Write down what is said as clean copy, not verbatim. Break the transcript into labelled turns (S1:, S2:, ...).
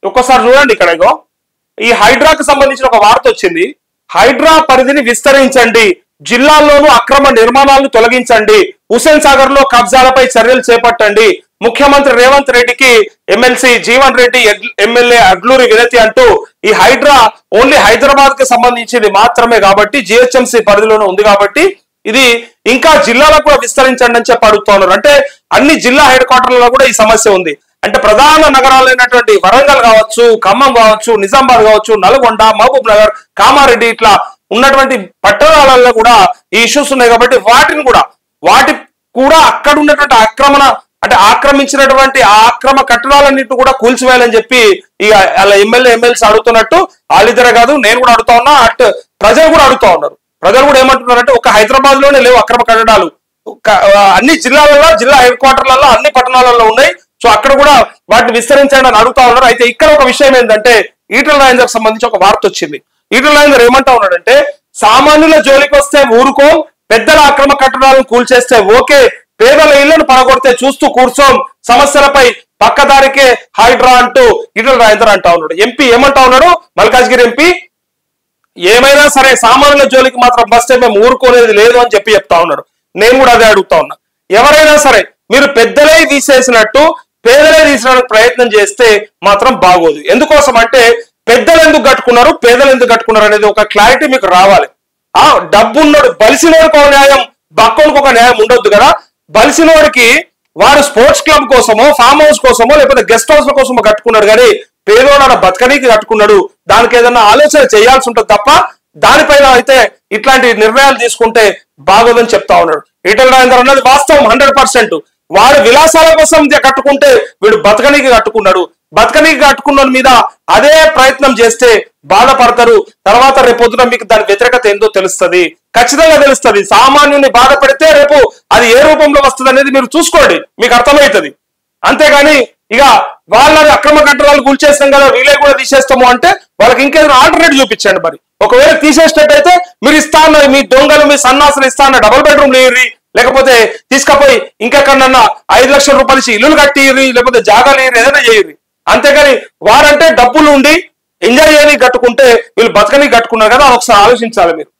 S1: ఒక్కసారి చూడండి ఇక్కడ ఇగో ఈ హైడ్రాకు సంబంధించిన ఒక వార్త వచ్చింది. హైడ్రా పరిధిని విస్తరించండి, జిల్లాల్లోనూ అక్రమ నిర్మాణాలను తొలగించండి, హుస్సేన్ సాగర్ లో కబ్జాలపై చర్యలు చేపట్టండి, ముఖ్యమంత్రి రేవంత్ రెడ్డికి ఎమ్మెల్సీ జీవన్ రెడ్డి ఎమ్మెల్యే అడ్లూరి వినతి అంటూ ఈ హైడ్రా ఓన్లీ హైదరాబాద్ కి సంబంధించింది మాత్రమే కాబట్టి జిహెచ్ఎంసీ పరిధిలోనే ఉంది కాబట్టి ఇది ఇంకా జిల్లాలకు కూడా విస్తరించండి అని చెప్పి అడుగుతా ఉన్నారు. అంటే అన్ని జిల్లా హెడ్ క్వార్టర్లలో కూడా ఈ సమస్య ఉంది. అంటే ప్రధాన నగరాలైనటువంటి వరంగల్ కావచ్చు, ఖమ్మం కావచ్చు, నిజామాబాద్ కావచ్చు, నల్గొండ, మహబూబ్ నగర్, కామారెడ్డి ఇట్లా ఉన్నటువంటి పట్టణాలలో కూడా ఈ ఇష్యూస్ ఉన్నాయి కాబట్టి వాటి కూడా అక్కడ ఉన్నటువంటి ఆక్రమించినటువంటి ఆ అక్రమ కట్టడాలన్నింటినీ కూడా కూల్చివేయాలని చెప్పి ఇక అలా ఎమ్మెల్సీ అడుగుతున్నట్టు వాళ్ళిద్దరే కాదు, నేను కూడా అడుగుతా ఉన్నా, అటు ప్రజలు కూడా అడుగుతా ఉన్నారు. ప్రజలు కూడా ఏమంటున్నారంటే ఒక హైదరాబాద్ లోనే లేవు అక్రమ కట్టడాలు, అన్ని జిల్లాలలో, జిల్లా హెడ్ క్వార్టర్లలో, అన్ని పట్టణాలలో ఉన్నాయి. సో అక్కడ కూడా వాటిని విస్తరించండి అని అడుగుతా ఉన్నారు. అయితే ఇక్కడ ఒక విషయం ఏంటంటే ఈటల రాజేందర్ సంబంధించి ఒక వార్త వచ్చింది. ఈటల రాజేందర్ ఏమంటా ఉన్నాడంటే సామాన్యుల జోలికి వస్తే ఊరుకోం, పెద్దల అక్రమ కట్టడాలను కూల్చేస్తే ఓకే, పేదల ఇళ్లను పడగొడితే చూస్తూ కూర్చోం, సమస్యలపై పక్కదారికే హైడ్రా అంటూ ఈటల రాజేందర్ అంటా ఉన్నాడు. ఎంపీ ఏమంటా ఉన్నాడు, మల్కాజ్గిరి ఎంపీ ఏమైనా సరే సామాన్యుల జోలికి మాత్రం ఫస్ట్ టైం మేము ఊరుకోలేదు లేదు అని చెప్పి చెప్తా ఉన్నారు. నేను కూడా అదే అడుగుతా ఉన్నా, ఎవరైనా సరే మీరు పెద్దలే తీసేసినట్టు పేదలే తీసడానికి ప్రయత్నం చేస్తే మాత్రం బాగోదు. ఎందుకోసం అంటే పెద్దలు ఎందుకు కట్టుకున్నారు, పేదలు ఎందుకు కట్టుకున్నారు అనేది ఒక క్లారిటీ మీకు రావాలి. ఆ డబ్బున్నోడు బలిసినోడికి ఒక న్యాయం, బక్కోనికి ఒక న్యాయం ఉండొద్దు కదా. బలిసినోడికి వాడు స్పోర్ట్స్ క్లబ్ కోసమో, ఫామ్ హౌస్ కోసమో, లేకపోతే గెస్ట్ హౌస్ కోసమో కట్టుకున్నాడు కానీ పేదోడు బతకనీకి కట్టుకున్నాడు. దానికి ఏదన్నా ఆలోచన చేయాల్సి ఉంటుంది తప్ప దానిపైన అయితే ఇట్లాంటి నిర్ణయాలు తీసుకుంటే బాగోదని చెప్తా ఉన్నాడు. ఈటల రాజేందర్ అన్నది వాస్తవం 100%. వాడు విలాసాల కోసం కట్టుకుంటే వీడు బతకనీకి కట్టుకున్నాడు. బతకనీకి కట్టుకున్న మీద అదే ప్రయత్నం చేస్తే బాధపడతారు. తర్వాత రేపొద్దున మీకు దాని వ్యతిరేకత ఏందో తెలుస్తుంది, ఖచ్చితంగా తెలుస్తుంది. సామాన్యుని బాధ పెడితే రేపు అది ఏ రూపంలో వస్తుంది అనేది మీరు చూసుకోండి, మీకు అర్థమవుతుంది. అంతేగాని ఇక వాళ్ళని అక్రమ కట్టడాలు కూల్చేస్తాం కదా వీళ్ళే కూడా తీసేస్తాము అంటే వాళ్ళకి ఇంకేదైనా ఆల్టర్నేట్ చూపించండి. మరి ఒకవేళ తీసేసినట్టయితే మీరు ఇస్తా అన్న మీ దొంగలు, మీ సన్నాసులు ఇస్తా అన్న డబుల్ బెడ్రూమ్ లేరి, లేకపోతే తీసుకపోయి ఇంకెక్కడన్నా 5 లక్షల రూపాయలు ఇచ్చి ఇల్లులు కట్టిర్రి, లేకపోతే జాగాలు ఏదైనా చేయర్రి. అంతేగాని వారంటే డబ్బులు ఉండి ఎంజాయ్ చేయని కట్టుకుంటే వీళ్ళు బతకని కట్టుకున్నారు కదా, ఒకసారి ఆలోచించాలి మీరు.